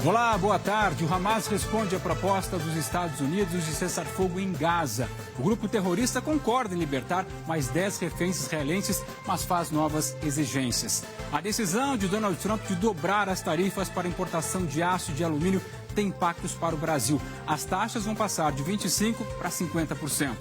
Olá, boa tarde. O Hamas responde à proposta dos Estados Unidos de cessar fogo em Gaza. O grupo terrorista concorda em libertar mais 10 reféns israelenses, mas faz novas exigências. A decisão de Donald Trump de dobrar as tarifas para importação de aço e de alumínio tem impactos para o Brasil. As taxas vão passar de 25% para 50%.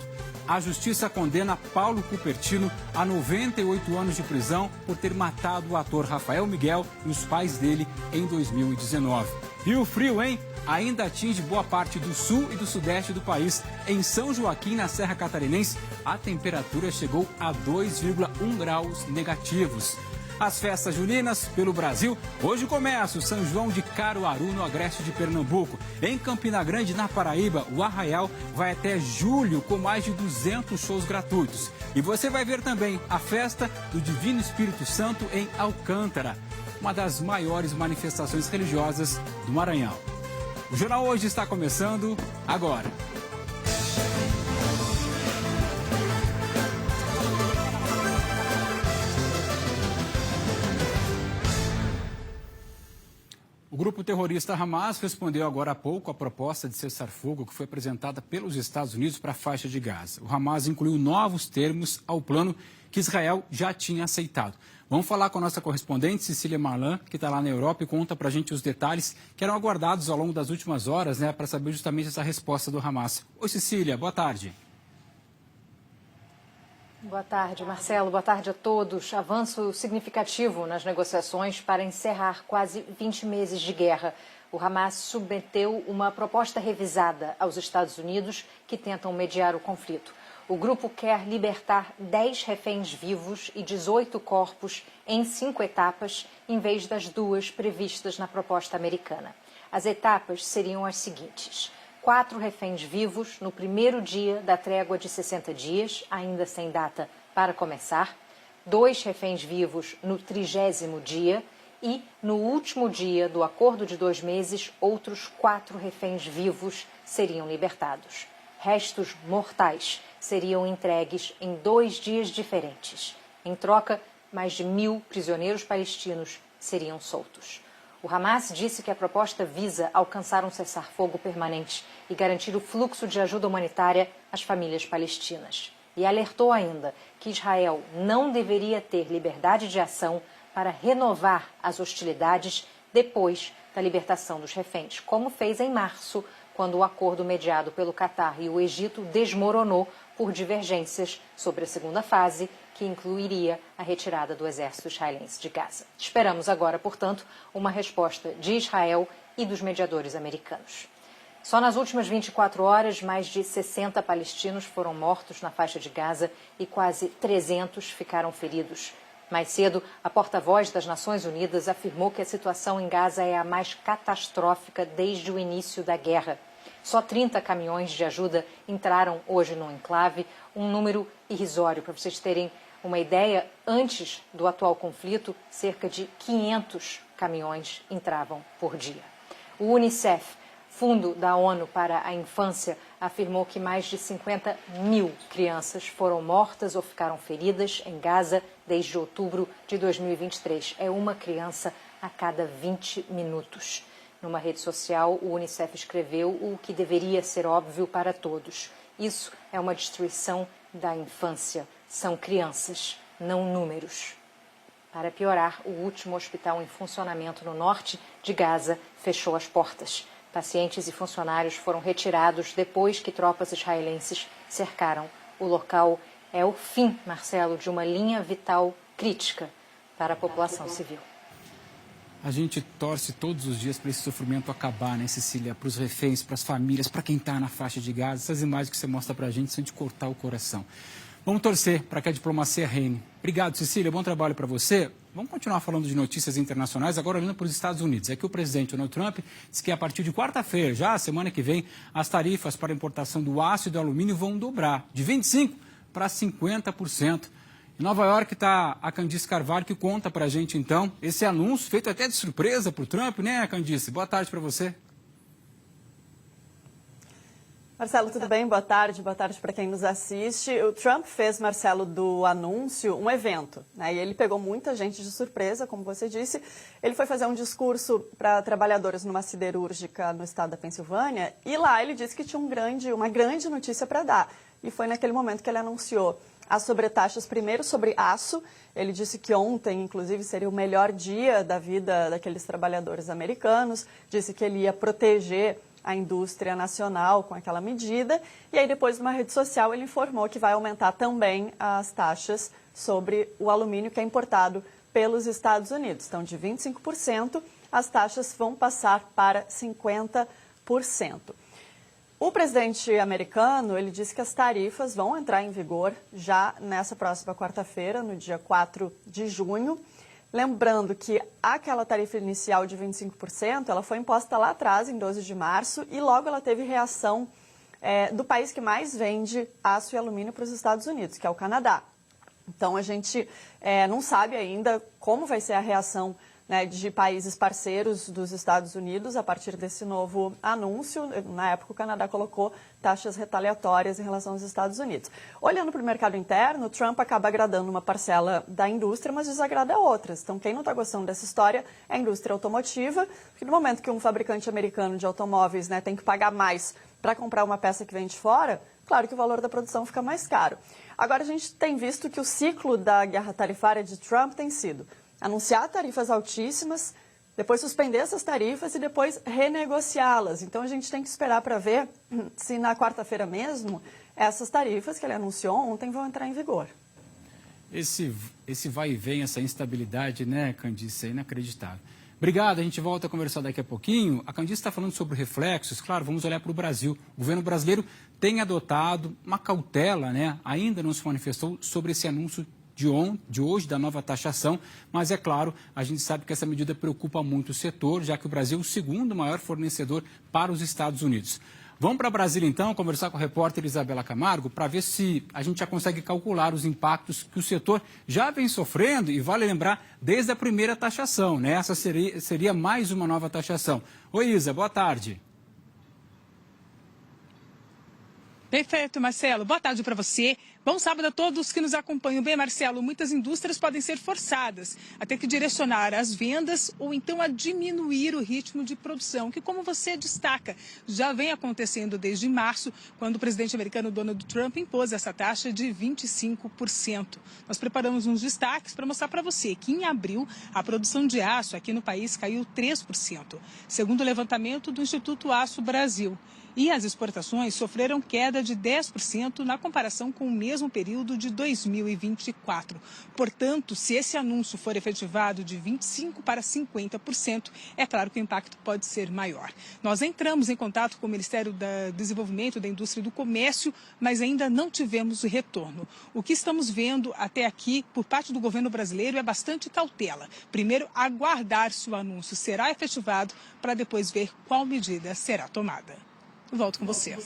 A justiça condena Paulo Cupertino a 98 anos de prisão por ter matado o ator Rafael Miguel e os pais dele em 2019. E o frio, hein? Ainda atinge boa parte do sul e do sudeste do país. Em São Joaquim, na Serra Catarinense, a temperatura chegou a 2,1 graus negativos. As festas juninas pelo Brasil. Hoje começa o São João de Caruaru, no agreste de Pernambuco. Em Campina Grande, na Paraíba, o Arraial vai até julho com mais de 200 shows gratuitos. E você vai ver também a festa do Divino Espírito Santo em Alcântara, uma das maiores manifestações religiosas do Maranhão. O Jornal Hoje está começando agora. O grupo terrorista Hamas respondeu agora há pouco à proposta de cessar-fogo que foi apresentada pelos Estados Unidos para a faixa de Gaza. O Hamas incluiu novos termos ao plano que Israel já tinha aceitado. Vamos falar com a nossa correspondente, Cecília Marlan, que está lá na Europa e conta para a gente os detalhes que eram aguardados ao longo das últimas horas, para saber justamente essa resposta do Hamas. Oi, Cecília, boa tarde. Boa tarde, Marcelo. Boa tarde a todos. Avanço significativo nas negociações para encerrar quase 20 meses de guerra. O Hamas submeteu uma proposta revisada aos Estados Unidos que tentam mediar o conflito. O grupo quer libertar 10 reféns vivos e 18 corpos em 5 etapas, em vez das 2 previstas na proposta americana. As etapas seriam as seguintes: 4 reféns vivos no primeiro dia da trégua de 60 dias, ainda sem data para começar, 2 reféns vivos no 30º dia e, no último dia do acordo de 2 meses, outros 4 reféns vivos seriam libertados. Restos mortais seriam entregues em 2 dias diferentes. Em troca, mais de 1.000 prisioneiros palestinos seriam soltos. O Hamas disse que a proposta visa alcançar um cessar-fogo permanente e garantir o fluxo de ajuda humanitária às famílias palestinas. E alertou ainda que Israel não deveria ter liberdade de ação para renovar as hostilidades depois da libertação dos reféns, como fez em março, quando o acordo mediado pelo Catar e o Egito desmoronou por divergências sobre a segunda fase, que incluiria a retirada do exército israelense de Gaza. Esperamos agora, portanto, uma resposta de Israel e dos mediadores americanos. Só nas últimas 24 horas, mais de 60 palestinos foram mortos na faixa de Gaza e quase 300 ficaram feridos. Mais cedo, a porta-voz das Nações Unidas afirmou que a situação em Gaza é a mais catastrófica desde o início da guerra. Só 30 caminhões de ajuda entraram hoje no enclave, um número irrisório. Para vocês terem uma ideia, antes do atual conflito, cerca de 500 caminhões entravam por dia. O Unicef, Fundo da ONU para a Infância, afirmou que mais de 50.000 crianças foram mortas ou ficaram feridas em Gaza desde outubro de 2023. É uma criança a cada 20 minutos. Numa rede social, o Unicef escreveu o que deveria ser óbvio para todos. Isso é uma destruição da infância. São crianças, não números. Para piorar, o último hospital em funcionamento no norte de Gaza fechou as portas. Pacientes e funcionários foram retirados depois que tropas israelenses cercaram o local. É o fim, Marcelo, de uma linha vital crítica para a população civil. A gente torce todos os dias para esse sofrimento acabar, né, Cecília? Para os reféns, para as famílias, para quem está na faixa de Gaza. Essas imagens que você mostra para a gente são de cortar o coração. Vamos torcer para que a diplomacia reine. Obrigado, Cecília. Bom trabalho para você. Vamos continuar falando de notícias internacionais, agora olhando para os Estados Unidos. É que o presidente Donald Trump disse que a partir de quarta-feira, já semana que vem, as tarifas para a importação do aço e do alumínio vão dobrar de 25% para 50%. Em Nova York está a Candice Carvalho, que conta para a gente, então, esse anúncio feito até de surpresa para o Trump, né, Candice? Boa tarde para você. Marcelo, tudo bem? Boa tarde para quem nos assiste. O Trump fez, Marcelo, do anúncio um evento, né? E ele pegou muita gente de surpresa, como você disse. Ele foi fazer um discurso para trabalhadores numa siderúrgica no estado da Pensilvânia e lá ele disse que tinha uma grande notícia para dar. E foi naquele momento que ele anunciou as sobretaxas, primeiro sobre aço. Ele disse que ontem, inclusive, seria o melhor dia da vida daqueles trabalhadores americanos. Disse que ele ia proteger a indústria nacional com aquela medida. E aí, depois, numa rede social, ele informou que vai aumentar também as taxas sobre o alumínio que é importado pelos Estados Unidos. Então, de 25%, as taxas vão passar para 50%. O presidente americano, ele disse que as tarifas vão entrar em vigor já nessa próxima quarta-feira, no dia 4 de junho. Lembrando que aquela tarifa inicial de 25%, ela foi imposta lá atrás, em 12 de março, e logo ela teve reação do país que mais vende aço e alumínio para os Estados Unidos, que é o Canadá. Então, a gente não sabe ainda como vai ser a reação, né, de países parceiros dos Estados Unidos a partir desse novo anúncio. Na época, o Canadá colocou taxas retaliatórias em relação aos Estados Unidos. Olhando para o mercado interno, Trump acaba agradando uma parcela da indústria, mas desagrada outras. Então, quem não está gostando dessa história é a indústria automotiva, porque no momento que um fabricante americano de automóveis, né, tem que pagar mais para comprar uma peça que vem de fora, claro que o valor da produção fica mais caro. Agora, a gente tem visto que o ciclo da guerra tarifária de Trump tem sido anunciar tarifas altíssimas, depois suspender essas tarifas e depois renegociá-las. Então, a gente tem que esperar para ver se na quarta-feira mesmo essas tarifas que ele anunciou ontem vão entrar em vigor. Esse vai e vem, essa instabilidade, né, Candice, é inacreditável. Obrigado, a gente volta a conversar daqui a pouquinho. A Candice está falando sobre reflexos, claro, vamos olhar para o Brasil. O governo brasileiro tem adotado uma cautela, né, ainda não se manifestou sobre esse anúncio de hoje, da nova taxação, mas é claro, a gente sabe que essa medida preocupa muito o setor, já que o Brasil é o segundo maior fornecedor para os Estados Unidos. Vamos para Brasília, então, conversar com a repórter Isabela Camargo para ver se a gente já consegue calcular os impactos que o setor já vem sofrendo e vale lembrar desde a primeira taxação, né? Essa seria mais uma nova taxação. Oi, Isa, boa tarde. Perfeito, Marcelo. Boa tarde para você. Bom sábado a todos que nos acompanham. Bem, Marcelo, muitas indústrias podem ser forçadas a ter que direcionar as vendas ou então a diminuir o ritmo de produção, que, como você destaca, já vem acontecendo desde março, quando o presidente americano Donald Trump impôs essa taxa de 25%. Nós preparamos uns destaques para mostrar para você que, em abril, a produção de aço aqui no país caiu 3%, segundo o levantamento do Instituto Aço Brasil. E as exportações sofreram queda de 10% na comparação com o mesmo período de 2024. Portanto, se esse anúncio for efetivado de 25% para 50%, é claro que o impacto pode ser maior. Nós entramos em contato com o Ministério do Desenvolvimento da Indústria e do Comércio, mas ainda não tivemos retorno. O que estamos vendo até aqui por parte do governo brasileiro é bastante cautela. Primeiro, aguardar se o anúncio será efetivado para depois ver qual medida será tomada. Volto com você.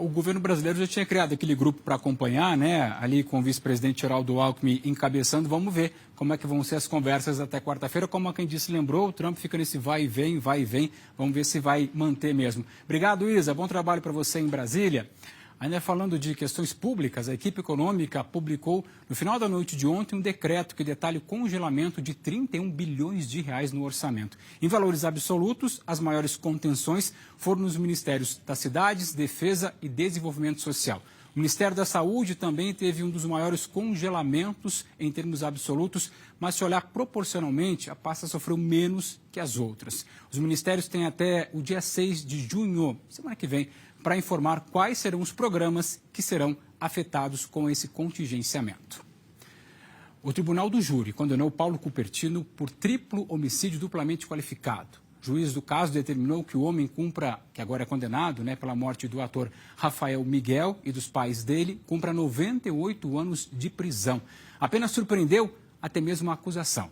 O governo brasileiro já tinha criado aquele grupo para acompanhar, né? Ali com o vice-presidente Geraldo Alckmin encabeçando. Vamos ver como é que vão ser as conversas até quarta-feira. Como a Candice lembrou, o Trump fica nesse vai e vem, vai e vem. Vamos ver se vai manter mesmo. Obrigado, Isa. Bom trabalho para você em Brasília. Ainda falando de questões públicas, a equipe econômica publicou no final da noite de ontem um decreto que detalha o congelamento de 31 bilhões de reais no orçamento. Em valores absolutos, as maiores contenções foram nos ministérios das Cidades, Defesa e Desenvolvimento Social. O Ministério da Saúde também teve um dos maiores congelamentos em termos absolutos, mas se olhar proporcionalmente, a pasta sofreu menos que as outras. Os ministérios têm até o dia 6 de junho, semana que vem, para informar quais serão os programas que serão afetados com esse contingenciamento. O Tribunal do Júri condenou Paulo Cupertino por triplo homicídio duplamente qualificado. O juiz do caso determinou que o homem cumpra, que agora é condenado, pela morte do ator Rafael Miguel e dos pais dele, cumpra 98 anos de prisão. Apenas surpreendeu até mesmo a acusação.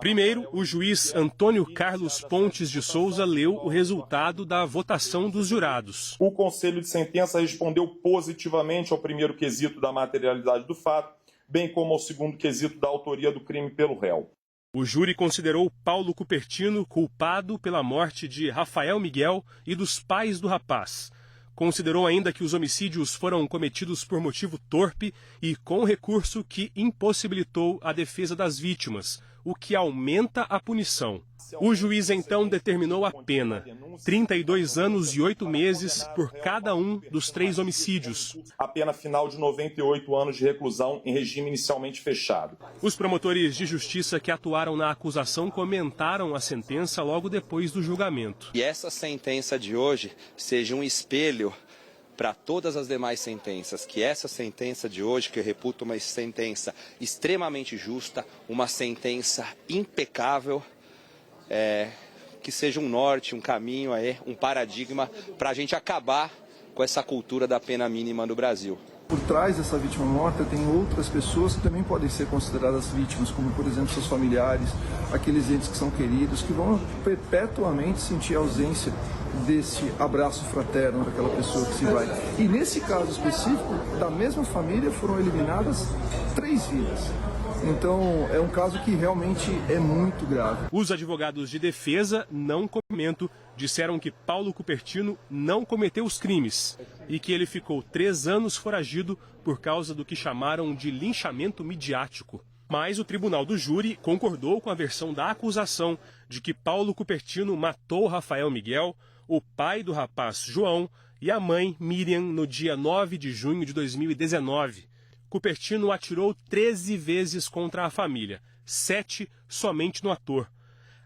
Primeiro, o juiz Antônio Carlos Pontes de Souza leu o resultado da votação dos jurados. O Conselho de Sentença respondeu positivamente ao primeiro quesito da materialidade do fato, bem como ao segundo quesito da autoria do crime pelo réu. O júri considerou Paulo Cupertino culpado pela morte de Rafael Miguel e dos pais do rapaz. Considerou ainda que os homicídios foram cometidos por motivo torpe e com recurso que impossibilitou a defesa das vítimas, o que aumenta a punição. O juiz então determinou a pena, 32 anos e 8 meses por cada um dos 3 homicídios. A pena final de 98 anos de reclusão em regime inicialmente fechado. Os promotores de justiça que atuaram na acusação comentaram a sentença logo depois do julgamento. E essa sentença de hoje seja um espelho para todas as demais sentenças, que essa sentença de hoje, que eu reputo uma sentença extremamente justa, uma sentença impecável, que seja um norte, um caminho, um paradigma para a gente acabar com essa cultura da pena mínima no Brasil. Por trás dessa vítima morta tem outras pessoas que também podem ser consideradas vítimas, como por exemplo seus familiares, aqueles entes que são queridos, que vão perpetuamente sentir a ausência desse abraço fraterno daquela pessoa que se vai. E nesse caso específico, da mesma família foram eliminadas 3 vidas. Então, é um caso que realmente é muito grave. Os advogados de defesa, não comentam, disseram que Paulo Cupertino não cometeu os crimes e que ele ficou 3 anos foragido por causa do que chamaram de linchamento midiático. Mas o tribunal do júri concordou com a versão da acusação de que Paulo Cupertino matou Rafael Miguel, o pai do rapaz João e a mãe Miriam no dia 9 de junho de 2019. Cupertino atirou 13 vezes contra a família, 7 somente no ator.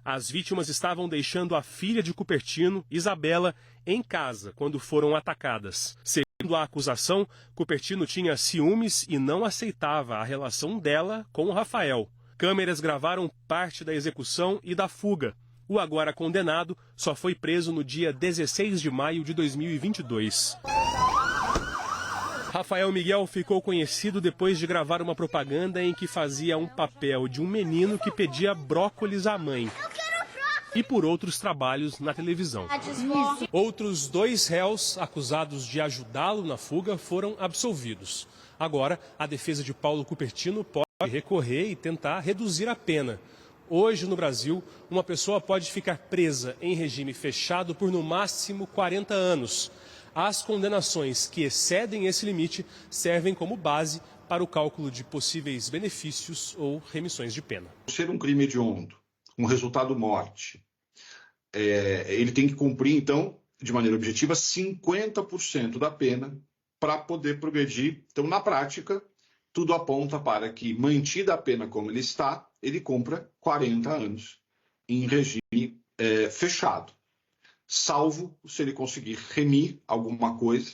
As vítimas estavam deixando a filha de Cupertino, Isabela, em casa quando foram atacadas. Segundo a acusação, Cupertino tinha ciúmes e não aceitava a relação dela com o Rafael. Câmeras gravaram parte da execução e da fuga. O agora condenado só foi preso no dia 16 de maio de 2022. Rafael Miguel ficou conhecido depois de gravar uma propaganda em que fazia um papel de um menino que pedia brócolis à mãe. E por outros trabalhos na televisão. Outros 2 réus acusados de ajudá-lo na fuga foram absolvidos. Agora, a defesa de Paulo Cupertino pode recorrer e tentar reduzir a pena. Hoje, no Brasil, uma pessoa pode ficar presa em regime fechado por no máximo 40 anos. As condenações que excedem esse limite servem como base para o cálculo de possíveis benefícios ou remissões de pena. Ser um crime hediondo, um resultado morte, ele tem que cumprir, então, de maneira objetiva, 50% da pena para poder progredir. Então, na prática, tudo aponta para que, mantida a pena como ele está, ele cumpra 40 anos em regime fechado. Salvo se ele conseguir remir alguma coisa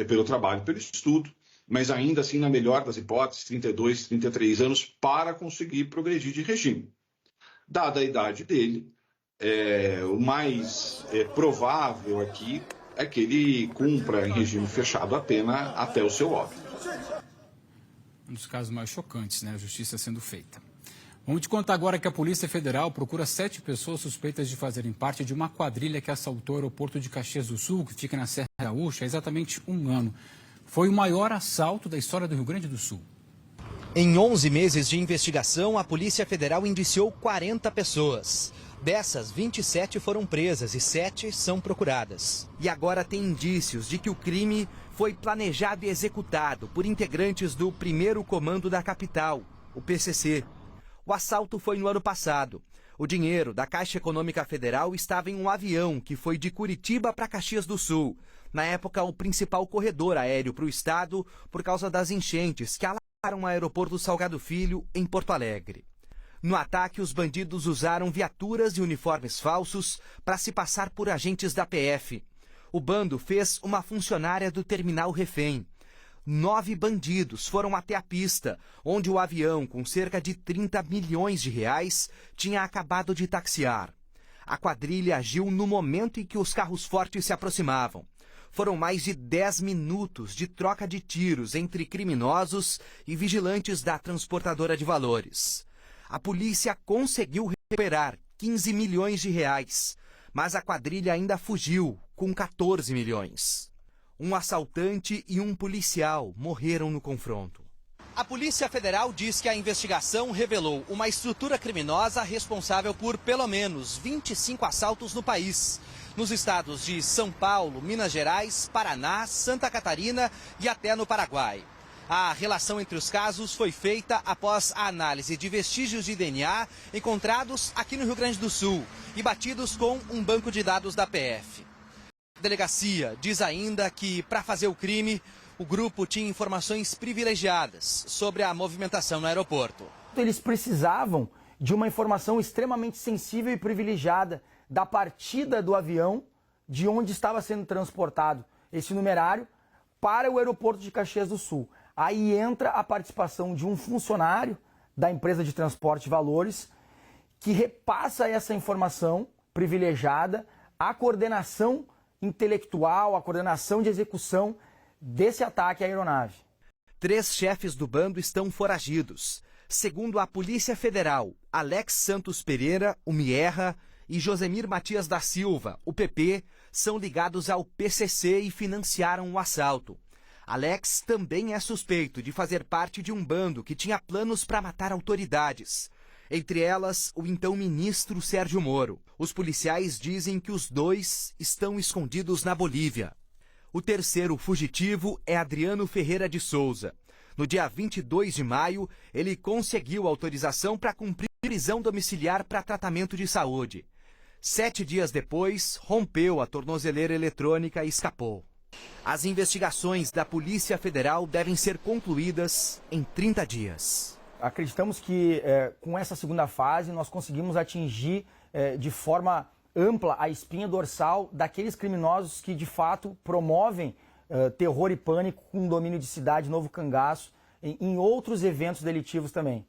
pelo trabalho, pelo estudo, mas ainda assim, na melhor das hipóteses, 32, 33 anos, para conseguir progredir de regime. Dada a idade dele, o mais provável aqui é que ele cumpra em regime fechado a pena até o seu óbito. Um dos casos mais chocantes, né? A justiça sendo feita. Vamos te contar agora que a Polícia Federal procura 7 pessoas suspeitas de fazerem parte de uma quadrilha que assaltou o aeroporto de Caxias do Sul, que fica na Serra Gaúcha, há exatamente 1 ano. Foi o maior assalto da história do Rio Grande do Sul. Em 11 meses de investigação, a Polícia Federal indiciou 40 pessoas. Dessas, 27 foram presas e 7 são procuradas. E agora tem indícios de que o crime foi planejado e executado por integrantes do 1º Comando da Capital, o PCC. O assalto foi no ano passado. O dinheiro da Caixa Econômica Federal estava em um avião que foi de Curitiba para Caxias do Sul. Na época, o principal corredor aéreo para o estado por causa das enchentes que alagaram o aeroporto Salgado Filho, em Porto Alegre. No ataque, os bandidos usaram viaturas e uniformes falsos para se passar por agentes da PF. O bando fez uma funcionária do terminal refém. 9 bandidos foram até a pista, onde o avião, com cerca de 30 milhões de reais, tinha acabado de taxiar. A quadrilha agiu no momento em que os carros fortes se aproximavam. Foram mais de 10 minutos de troca de tiros entre criminosos e vigilantes da transportadora de valores. A polícia conseguiu recuperar 15 milhões de reais, mas a quadrilha ainda fugiu com 14 milhões. Um assaltante e um policial morreram no confronto. A Polícia Federal diz que a investigação revelou uma estrutura criminosa responsável por pelo menos 25 assaltos no país, nos estados de São Paulo, Minas Gerais, Paraná, Santa Catarina e até no Paraguai. A relação entre os casos foi feita após a análise de vestígios de DNA encontrados aqui no Rio Grande do Sul e batidos com um banco de dados da PF. A delegacia diz ainda que, para fazer o crime, o grupo tinha informações privilegiadas sobre a movimentação no aeroporto. Eles precisavam de uma informação extremamente sensível e privilegiada da partida do avião de onde estava sendo transportado esse numerário para o aeroporto de Caxias do Sul. Aí entra a participação de um funcionário da empresa de transporte de valores que repassa essa informação privilegiada à coordenação intelectual, à coordenação de execução desse ataque à aeronave. 3 chefes do bando estão foragidos. Segundo a Polícia Federal, Alex Santos Pereira, o Mierra, e Josemir Matias da Silva, o PP, são ligados ao PCC e financiaram o assalto. Alex também é suspeito de fazer parte de um bando que tinha planos para matar autoridades. Entre elas, o então ministro Sérgio Moro. Os policiais dizem que os 2 estão escondidos na Bolívia. O terceiro fugitivo é Adriano Ferreira de Souza. No dia 22 de maio, ele conseguiu autorização para cumprir prisão domiciliar para tratamento de saúde. 7 dias depois, rompeu a tornozeleira eletrônica e escapou. As investigações da Polícia Federal devem ser concluídas em 30 dias. Acreditamos que com essa segunda fase nós conseguimos atingir de forma ampla a espinha dorsal daqueles criminosos que de fato promovem terror e pânico com domínio de cidade, Novo Cangaço, em outros eventos delitivos também.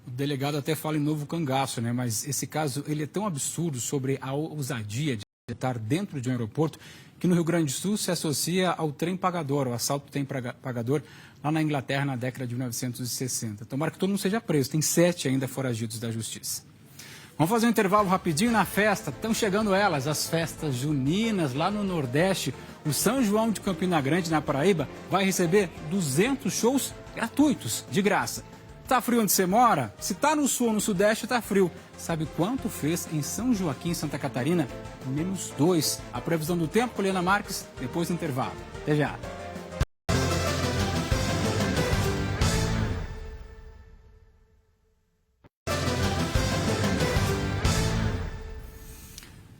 O delegado até fala em Novo Cangaço, né? Mas esse caso ele é tão absurdo sobre a ousadia de estar dentro de um aeroporto que no Rio Grande do Sul se associa ao trem pagador, ao assalto do trem pagador lá na Inglaterra na década de 1960. Tomara que todo mundo seja preso. Tem 7 ainda foragidos da justiça. Vamos fazer um intervalo rapidinho na festa. Estão chegando elas, as festas juninas lá no Nordeste. O São João de Campina Grande, na Paraíba, vai receber 200 shows gratuitos, de graça. Tá frio onde você mora? Se tá no sul ou no sudeste, tá frio. Sabe quanto fez em São Joaquim, Santa Catarina? -2. A previsão do tempo com Helena Marques, depois do intervalo. Até já.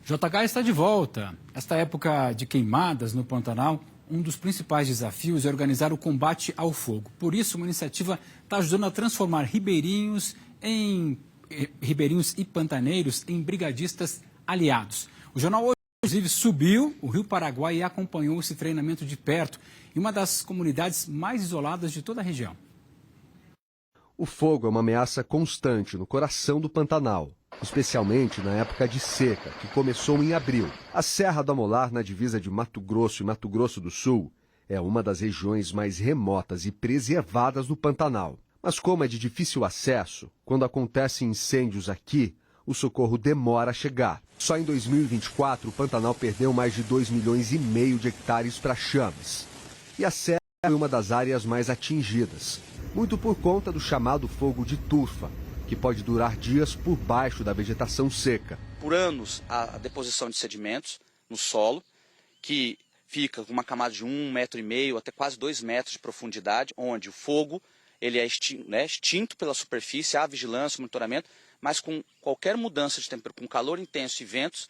JH está de volta. Esta época de queimadas no Pantanal, um dos principais desafios é organizar o combate ao fogo. Por isso, uma iniciativa está ajudando a transformar ribeirinhos e pantaneiros em brigadistas aliados. O jornal hoje, inclusive, subiu o Rio Paraguai e acompanhou esse treinamento de perto em uma das comunidades mais isoladas de toda a região. O fogo é uma ameaça constante no coração do Pantanal, especialmente na época de seca, que começou em abril. A Serra do Amolar, na divisa de Mato Grosso e Mato Grosso do Sul, é uma das regiões mais remotas e preservadas do Pantanal. Mas como é de difícil acesso, quando acontecem incêndios aqui, o socorro demora a chegar. Só em 2024, o Pantanal perdeu mais de 2,5 milhões de hectares para chamas. E a Serra foi uma das áreas mais atingidas, muito por conta do chamado fogo de turfa, que pode durar dias por baixo da vegetação seca. Por anos, a deposição de sedimentos no solo, que fica com uma camada de 1,5 metro até quase 2 metros de profundidade, onde o fogo ele é extinto pela superfície, há vigilância, monitoramento, mas com qualquer mudança de temperatura, com calor intenso e ventos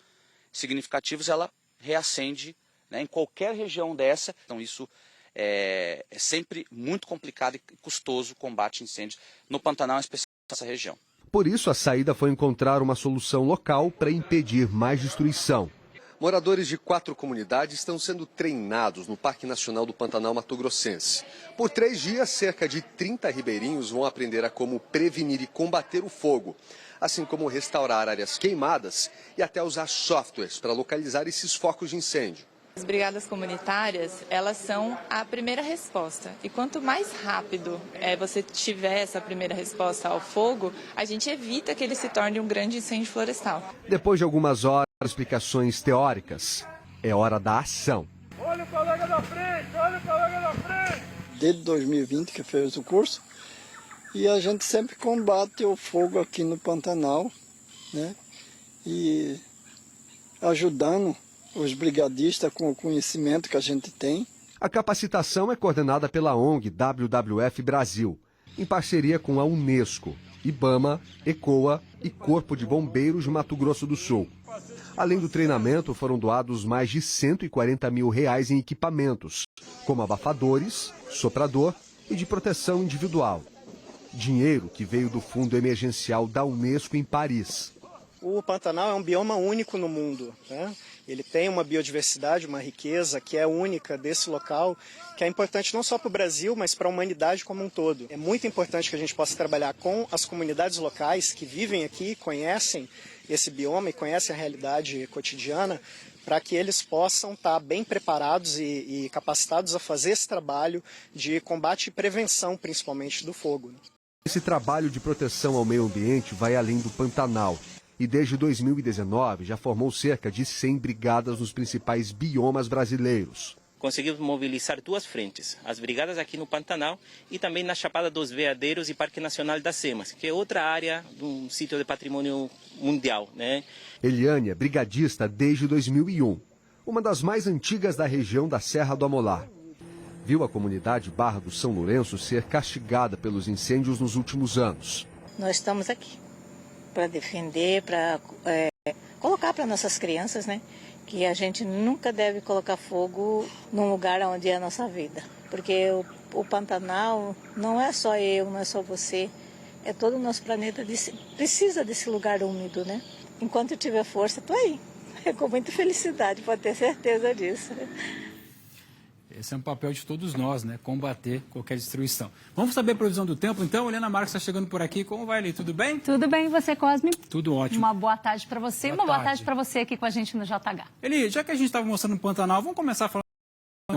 significativos, ela reacende, em qualquer região dessa. Então isso é sempre muito complicado e custoso o combate a incêndios no Pantanal, especialmente nessa região. Por isso, a saída foi encontrar uma solução local para impedir mais destruição. Moradores de 4 comunidades estão sendo treinados no Parque Nacional do Pantanal Mato Grossense. Por 3 dias, cerca de 30 ribeirinhos vão aprender a como prevenir e combater o fogo, assim como restaurar áreas queimadas e até usar softwares para localizar esses focos de incêndio. As brigadas comunitárias, elas são a primeira resposta. E quanto mais rápido você tiver essa primeira resposta ao fogo, a gente evita que ele se torne um grande incêndio florestal. Depois de algumas horas de explicações teóricas, é hora da ação. Olha o colega da frente, olha o colega da frente! desde 2020 que fez o curso. E a gente sempre combate o fogo aqui no Pantanal, né? E ajudando os brigadistas com o conhecimento que a gente tem. A capacitação é coordenada pela ONG WWF Brasil, em parceria com a Unesco, IBAMA, ECOA e Corpo de Bombeiros de Mato Grosso do Sul. Além do treinamento, foram doados mais de R$140 mil em equipamentos, como abafadores, soprador e de proteção individual. Dinheiro que veio do Fundo Emergencial da Unesco em Paris. O Pantanal é um bioma único no mundo, né? Ele tem uma biodiversidade, uma riqueza que é única desse local, que é importante não só para o Brasil, mas para a humanidade como um todo. É muito importante que a gente possa trabalhar com as comunidades locais que vivem aqui, conhecem esse bioma e conhecem a realidade cotidiana, para que eles possam estar bem preparados e capacitados a fazer esse trabalho de combate e prevenção, principalmente, do fogo. Esse trabalho de proteção ao meio ambiente vai além do Pantanal e desde 2019 já formou cerca de 100 brigadas nos principais biomas brasileiros. Conseguimos mobilizar duas frentes, as brigadas aqui no Pantanal e também na Chapada dos Veadeiros e Parque Nacional das Semas, que é outra área de um sítio de patrimônio mundial, né? Eliane é brigadista desde 2001, uma das mais antigas da região da Serra do Amolar. Viu a comunidade Barra do São Lourenço ser castigada pelos incêndios nos últimos anos. Nós estamos aqui para defender, para colocar para nossas crianças, né, que a gente nunca deve colocar fogo num lugar onde é a nossa vida. Porque o Pantanal não é só eu, não é só você, é todo o nosso planeta, precisa desse lugar úmido, né? Enquanto eu tiver força, estou aí. Com muita felicidade, pode ter certeza disso. Esse é um papel de todos nós, né? Combater qualquer destruição. Vamos saber a previsão do tempo, então? Helena Marques está chegando por aqui. Como vai, ali? Tudo bem? Tudo bem, e você, Cosme? Tudo ótimo. Uma boa tarde para você e uma boa tarde para você aqui com a gente no JH. Eli, já que a gente estava mostrando o Pantanal, vamos começar a falar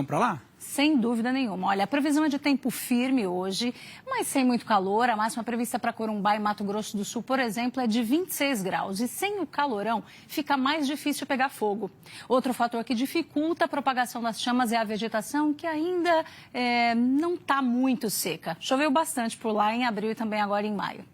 para lá? Sem dúvida nenhuma. Olha, a previsão é de tempo firme hoje, mas sem muito calor. A máxima prevista para Corumbá e Mato Grosso do Sul, por exemplo, é de 26 graus. E sem o calorão, fica mais difícil pegar fogo. Outro fator que dificulta a propagação das chamas é a vegetação, que ainda não está muito seca. Choveu bastante por lá em abril e também agora em maio.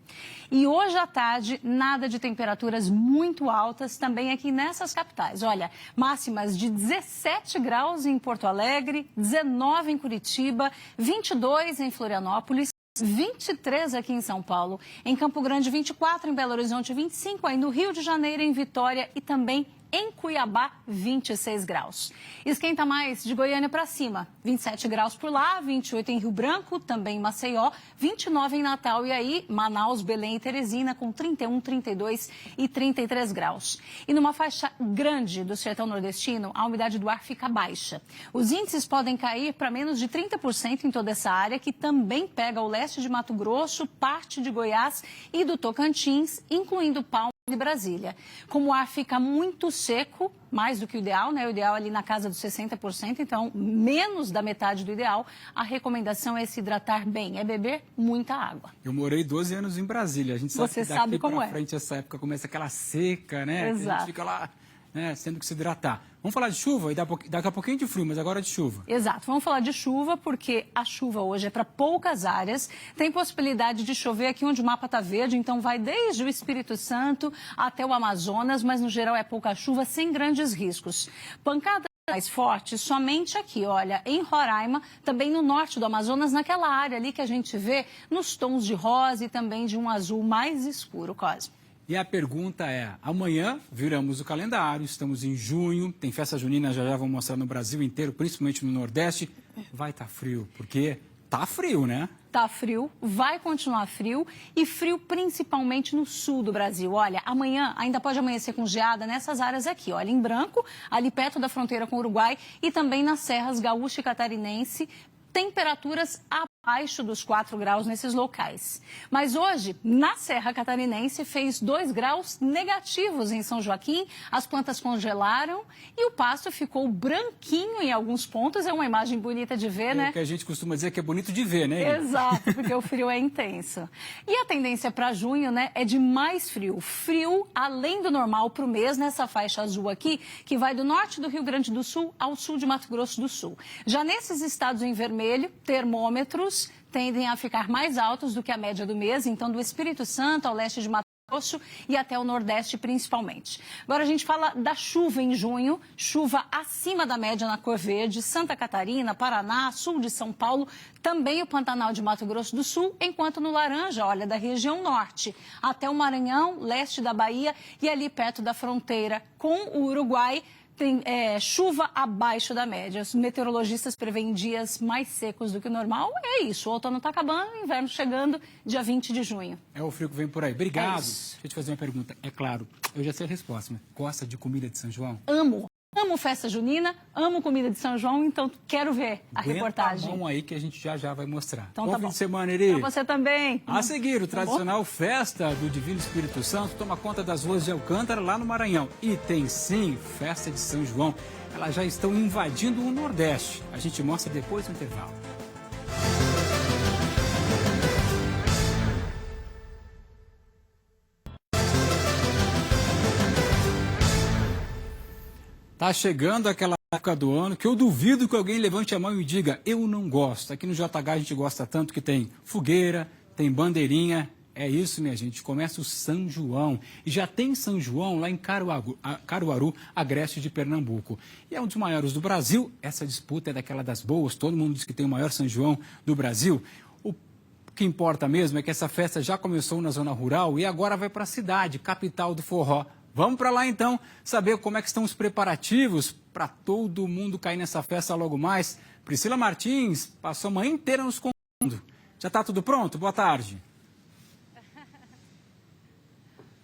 E hoje à tarde, nada de temperaturas muito altas também aqui nessas capitais. Olha, máximas de 17 graus em Porto Alegre, 19 em Curitiba, 22 em Florianópolis, 23 aqui em São Paulo, em Campo Grande 24, em Belo Horizonte 25, aí no Rio de Janeiro, em Vitória e também em Cuiabá, 26 graus. Esquenta mais de Goiânia para cima, 27 graus por lá, 28 em Rio Branco, também em Maceió, 29 em Natal e aí Manaus, Belém e Teresina com 31, 32 e 33 graus. E numa faixa grande do sertão nordestino, a umidade do ar fica baixa. Os índices podem cair para menos de 30% em toda essa área, que também pega o leste de Mato Grosso, parte de Goiás e do Tocantins, incluindo Palmas de Brasília. Como o ar fica muito seco, mais do que o ideal, né? O ideal é ali na casa dos 60%, então menos da metade do ideal, a recomendação é se hidratar bem, é beber muita água. Eu morei 12 anos em Brasília, a gente sabe Você que daqui sabe como pra é. frente essa época começa aquela seca, né? Exato. Que a gente fica lá, né, tendo que se hidratar. Vamos falar de chuva e daqui a pouquinho de frio, mas agora de chuva. Exato, vamos falar de chuva porque a chuva hoje é para poucas áreas. Tem possibilidade de chover aqui onde o mapa está verde, então vai desde o Espírito Santo até o Amazonas, mas no geral é pouca chuva, sem grandes riscos. Pancada mais forte somente aqui, olha, em Roraima, também no norte do Amazonas, naquela área ali que a gente vê nos tons de rosa e também de um azul mais escuro, Cosme. E a pergunta é, amanhã viramos o calendário, estamos em junho, tem festa junina, já vão mostrar no Brasil inteiro, principalmente no Nordeste. Vai estar frio, porque tá frio, né? Tá frio, vai continuar frio e frio principalmente no sul do Brasil. Olha, amanhã ainda pode amanhecer com geada nessas áreas aqui, olha, em Branco, ali perto da fronteira com o Uruguai e também nas serras gaúcha e catarinense, temperaturas abaixo dos 4 graus nesses locais. Mas hoje, na Serra Catarinense, fez 2 graus negativos em São Joaquim, as plantas congelaram e o pasto ficou branquinho em alguns pontos. É uma imagem bonita de ver, né? É o que a gente costuma dizer que é bonito de ver, né? Exato, porque o frio é intenso. E a tendência para junho, né, é de mais frio. Frio além do normal para o mês, nessa faixa azul aqui, que vai do norte do Rio Grande do Sul ao sul de Mato Grosso do Sul. Já nesses estados em vermelho, termômetros tendem a ficar mais altos do que a média do mês, então do Espírito Santo ao leste de Mato Grosso e até o Nordeste principalmente. Agora a gente fala da chuva em junho, chuva acima da média na cor verde, Santa Catarina, Paraná, sul de São Paulo, também o Pantanal de Mato Grosso do Sul, enquanto no laranja, olha, da região norte até o Maranhão, leste da Bahia e ali perto da fronteira com o Uruguai, tem chuva abaixo da média. Os meteorologistas preveem dias mais secos do que o normal. É isso, o outono está acabando, o inverno chegando, dia 20 de junho. É o frio que vem por aí. Obrigado. Deixa eu te fazer uma pergunta. É claro, eu já sei a resposta, mas gosta de comida de São João? Amo. Amo festa junina, amo comida de São João, então quero ver a reportagem. Aguenta a mão aí que a gente já vai mostrar. Então, bom tá fim bom. de semana, Eri. Pra você também. A seguir, o tradicional Festa do Divino Espírito Santo toma conta das ruas de Alcântara, lá no Maranhão. E tem sim Festa de São João. Elas já estão invadindo o Nordeste. A gente mostra depois do intervalo. Tá chegando aquela época do ano que eu duvido que alguém levante a mão e diga, eu não gosto. Aqui no JH a gente gosta tanto que tem fogueira, tem bandeirinha. É isso, minha gente. Começa o São João. E já tem São João lá em Caruaru, agreste de Pernambuco. E é um dos maiores do Brasil. Essa disputa é daquela das boas. Todo mundo diz que tem o maior São João do Brasil. O que importa mesmo é que essa festa já começou na zona rural e agora vai para a cidade, capital do forró. Vamos para lá, então, saber como é que estão os preparativos para todo mundo cair nessa festa logo mais. Priscila Martins passou a manhã inteira nos contando. Já está tudo pronto? Boa tarde.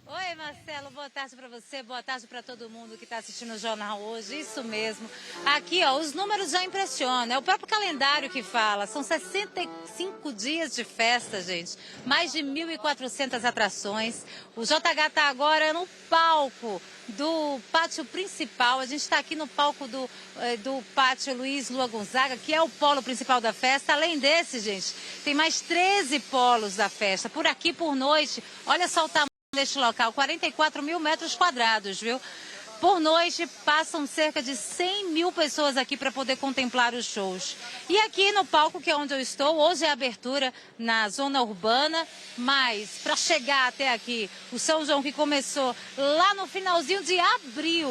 Oi, Marcelo, boa tarde para você, boa tarde para todo mundo que está assistindo o jornal hoje, isso mesmo. Aqui, ó, os números já impressionam, é o próprio calendário que fala, são 65 dias de festa, gente, mais de 1.400 atrações. O JH está agora no palco do pátio principal, a gente está aqui no palco do pátio Luiz Lua Gonzaga, que é o polo principal da festa. Além desse, gente, tem mais 13 polos da festa, por aqui, por noite, olha só o tamanho deste local, 44 mil metros quadrados, viu? Por noite, passam cerca de 100 mil pessoas aqui para poder contemplar os shows. E aqui no palco, que é onde eu estou, hoje é a abertura na zona urbana, mas para chegar até aqui, o São João que começou lá no finalzinho de abril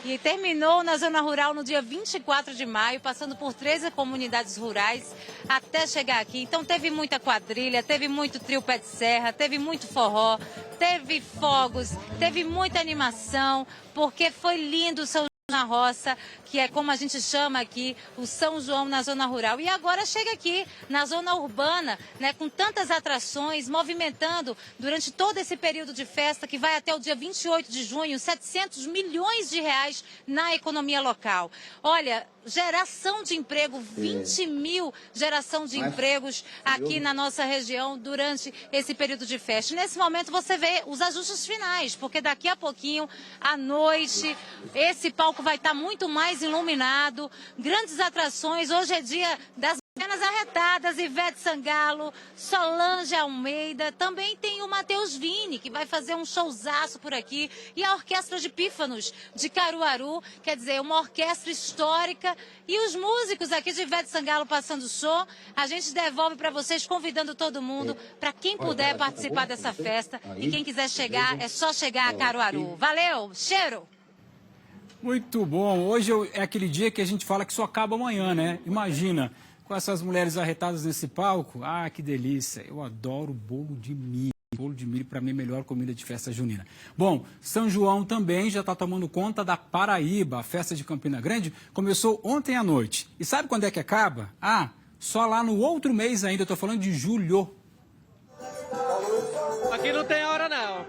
e terminou na zona rural no dia 24 de maio, passando por 13 comunidades rurais até chegar aqui. Então teve muita quadrilha, teve muito trio pé de serra, teve muito forró, teve fogos, teve muita animação, porque foi lindo o São João na roça, que é como a gente chama aqui, o São João na zona rural. E agora chega aqui na zona urbana, né, com tantas atrações, movimentando durante todo esse período de festa, que vai até o dia 28 de junho, 700 milhões de reais na economia local. Olha, geração de emprego, 20 mil geração de empregos aqui na nossa região durante esse período de festa. Nesse momento você vê os ajustes finais, porque daqui a pouquinho, à noite, esse palco vai estar muito mais iluminado, grandes atrações. Hoje é dia das Meninas Arretadas, Ivete Sangalo, Solange Almeida, também tem o Matheus Vini, que vai fazer um showzaço por aqui, e a Orquestra de Pífanos de Caruaru, quer dizer, uma orquestra histórica, e os músicos aqui de Ivete Sangalo passando show. A gente devolve para vocês, convidando todo mundo, para quem puder participar dessa festa, e quem quiser chegar, é só chegar a Caruaru. Valeu, cheiro! Muito bom. Hoje é aquele dia que a gente fala que só acaba amanhã, né? Imagina, com essas mulheres arretadas nesse palco. Ah, que delícia. Eu adoro bolo de milho. Bolo de milho, para mim, é a melhor comida de festa junina. Bom, São João também já está tomando conta da Paraíba. A festa de Campina Grande começou ontem à noite. E sabe quando é que acaba? Ah, só lá no outro mês ainda. Eu estou falando de julho. Aqui não tem hora, não.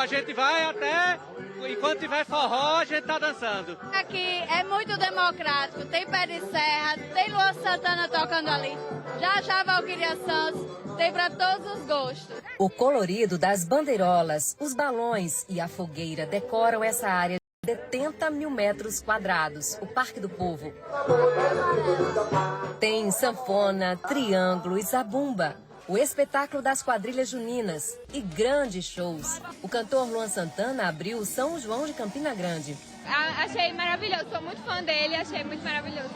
a gente vai até, enquanto tiver forró, a gente tá dançando. Aqui é muito democrático, tem Pé de Serra, tem Luan Santana tocando ali, já Valquíria Santos, tem para todos os gostos. O colorido das bandeirolas, os balões e a fogueira decoram essa área de 70 mil metros quadrados, o Parque do Povo. Tem sanfona, triângulo e zabumba, o espetáculo das quadrilhas juninas e grandes shows. O cantor Luan Santana abriu o São João de Campina Grande. Achei maravilhoso, sou muito fã dele, achei muito maravilhoso.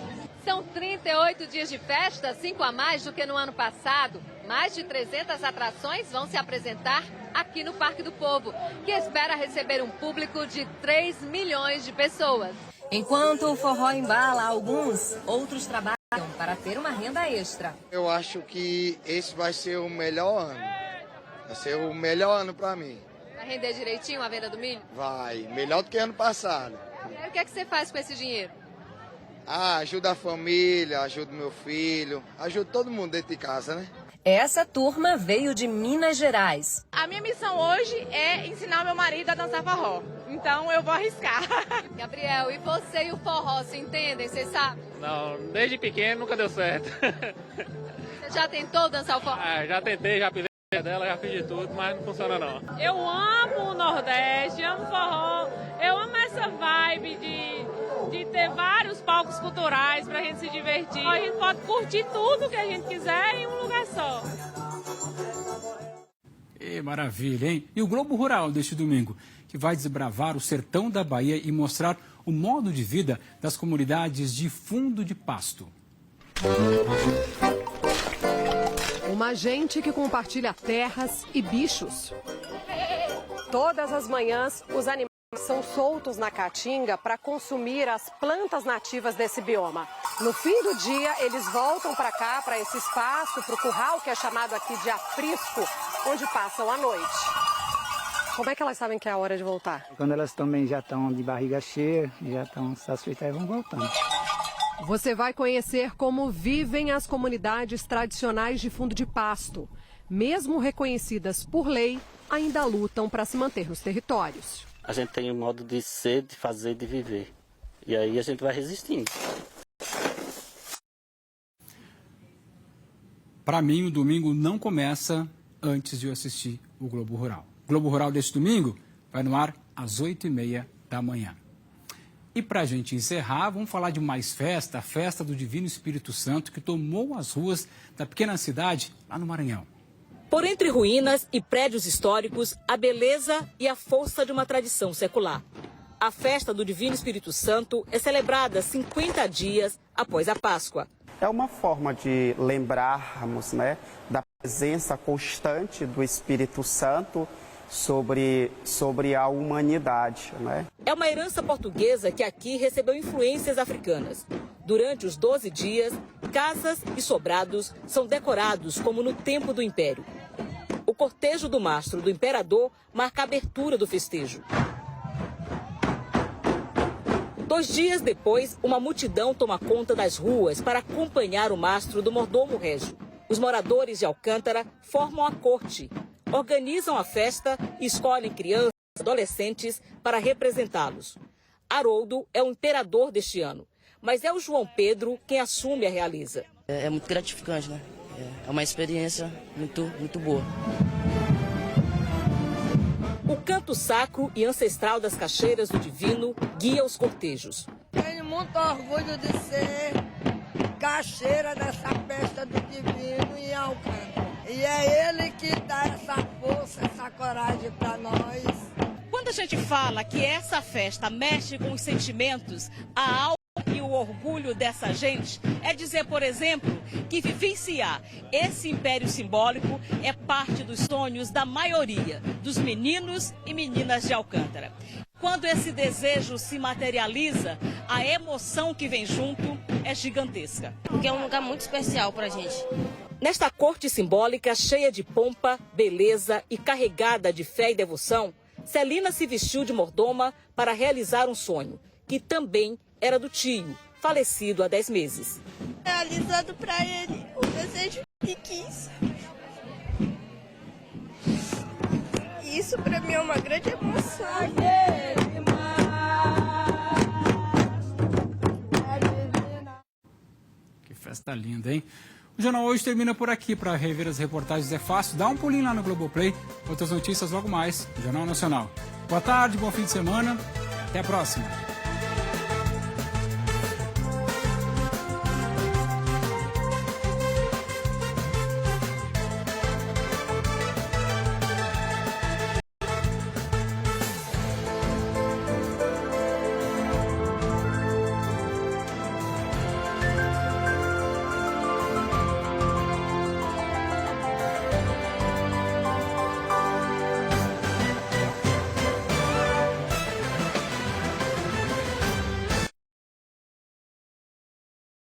São 38 dias de festa, 5 a mais do que no ano passado. Mais de 300 atrações vão se apresentar aqui no Parque do Povo, que espera receber um público de 3 milhões de pessoas. Enquanto o forró embala alguns, outros trabalham para ter uma renda extra. Eu acho que esse vai ser o melhor ano. Vai ser o melhor ano para mim. Vai render direitinho a venda do milho? Vai, melhor do que ano passado. E aí, o que é que você faz com esse dinheiro? Ajuda a família, ajuda meu filho, ajuda todo mundo dentro de casa, né? Essa turma veio de Minas Gerais. A minha missão hoje é ensinar meu marido a dançar forró, então eu vou arriscar. Gabriel, e você e o forró se entendem, você sabe? Não, desde pequeno nunca deu certo. Você já tentou dançar o forró? Já tentei, já pisei dela, já fiz de tudo, mas não funciona não. Eu amo o Nordeste, amo forró, eu amo essa vibe de ter vários palcos culturais pra gente se divertir. A gente pode curtir tudo que a gente quiser em um lugar só. Maravilha, hein? E o Globo Rural deste domingo, que vai desbravar o sertão da Bahia e mostrar o modo de vida das comunidades de fundo de pasto. Uma gente que compartilha terras e bichos. Todas as manhãs, os animais são soltos na caatinga para consumir as plantas nativas desse bioma. No fim do dia, eles voltam para cá, para esse espaço, para o curral, que é chamado aqui de aprisco, onde passam a noite. Como é que elas sabem que é a hora de voltar? Quando elas também já estão de barriga cheia, já estão satisfeitas e vão voltando. Você vai conhecer como vivem as comunidades tradicionais de fundo de pasto. Mesmo reconhecidas por lei, ainda lutam para se manter nos territórios. A gente tem um modo de ser, de fazer, de viver. E aí a gente vai resistindo. Para mim, o domingo não começa antes de eu assistir o Globo Rural. O Globo Rural deste domingo vai no ar às 8h30 da manhã. E para a gente encerrar, vamos falar de mais festa, a festa do Divino Espírito Santo, que tomou as ruas da pequena cidade lá no Maranhão. Por entre ruínas e prédios históricos, a beleza e a força de uma tradição secular. A festa do Divino Espírito Santo é celebrada 50 dias após a Páscoa. É uma forma de lembrarmos, da presença constante do Espírito Santo sobre a humanidade. É uma herança portuguesa que aqui recebeu influências africanas. Durante os 12 dias, casas e sobrados são decorados como no tempo do Império. O cortejo do mastro do imperador marca a abertura do festejo. 2 dias depois, uma multidão toma conta das ruas para acompanhar o mastro do mordomo régio. Os moradores de Alcântara formam a corte, organizam a festa e escolhem crianças e adolescentes para representá-los. Haroldo é o imperador deste ano, mas é o João Pedro quem assume a realiza. É muito gratificante, né? É uma experiência muito boa. O canto sacro e ancestral das caixeiras do Divino guia os cortejos. Tenho muito orgulho de ser caixeira dessa festa do Divino em Alcântara. E é ele que dá essa força, essa coragem para nós. Quando a gente fala que essa festa mexe com os sentimentos, a alma e o orgulho dessa gente, é dizer, por exemplo, que vivenciar esse império simbólico é parte dos sonhos da maioria dos meninos e meninas de Alcântara. Quando esse desejo se materializa, a emoção que vem junto é gigantesca. Porque é um lugar muito especial para a gente. Nesta corte simbólica, cheia de pompa, beleza e carregada de fé e devoção, Celina se vestiu de mordoma para realizar um sonho, que também era do tio, falecido há 10 meses. Realizando para ele o desejo que quis. E Isso para mim é uma grande emoção. Que festa linda, hein? O Jornal Hoje termina por aqui. Para rever as reportagens é fácil, dá um pulinho lá no Globoplay. Outras notícias logo mais, Jornal Nacional. Boa tarde, bom fim de semana. Até a próxima.